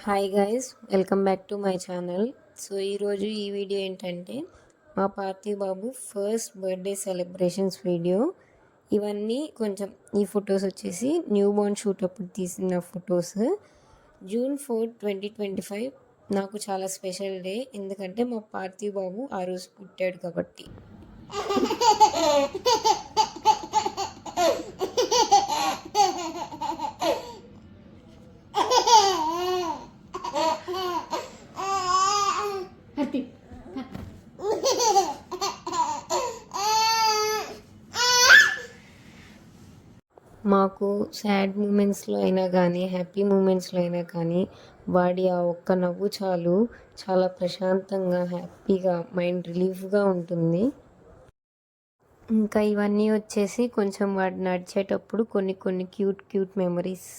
Hi guys, welcome back to my channel. So ఈరోజు ఈ video ఏంటంటే మా పార్థివ్ బాబు ఫస్ట్ బర్త్డే సెలబ్రేషన్స్ వీడియో. ఇవన్నీ కొంచెం ఈ ఫొటోస్ వచ్చేసి న్యూ బోర్న్ షూట్ అప్పుడు తీసిన ఫొటోస్. June 4, 2025 నాకు చాలా స్పెషల్ డే, ఎందుకంటే మా పార్థివ్ బాబు ఆ రోజు పుట్టాడు కాబట్టి. మాకు సాడ్ మూమెంట్స్లో అయినా కానీ హ్యాపీ మూమెంట్స్లో అయినా కానీ వాడి ఆ ఒక్క నవ్వు చాలు, చాలా ప్రశాంతంగా హ్యాపీగా మైండ్ రిలీఫ్గా ఉంటుంది. ఇంకా ఇవన్నీ వచ్చేసి కొంచెం వాడు నడిచేటప్పుడు కొన్ని క్యూట్ మెమరీస్.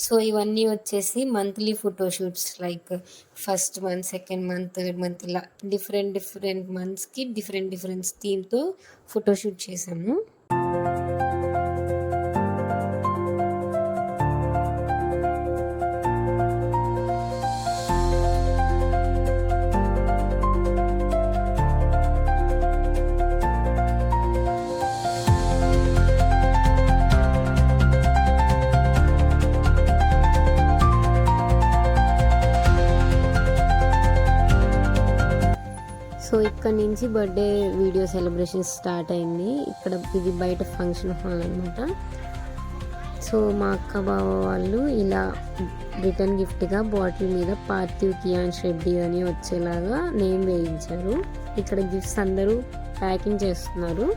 సో ఇవన్నీ వచ్చేసి monthly photoshoots, like first month, second month, third month, ఇలా డిఫరెంట్ మంత్స్కి డిఫరెంట్ థీమ్తో ఫోటోషూట్ చేసాము. సో ఇక్కడ నుంచి బర్త్డే వీడియో సెలబ్రేషన్ స్టార్ట్ అయింది. ఇది బయట ఫంక్షన్ హాల్ అనమాట. సో మా అక్క బావ వాళ్ళు ఇలా రిటర్న్ గిఫ్ట్గా బాటిల్ మీద పార్థివ్ కియాన్స్ రెడ్డి అని వచ్చేలాగా నేమ్ వేయించారు. ఇక్కడ గిఫ్ట్స్ అందరూ ప్యాకింగ్ చేస్తున్నారు.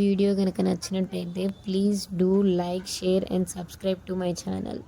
వీడియో కనుక నచ్చినట్టయితే please do like, share and subscribe to my channel.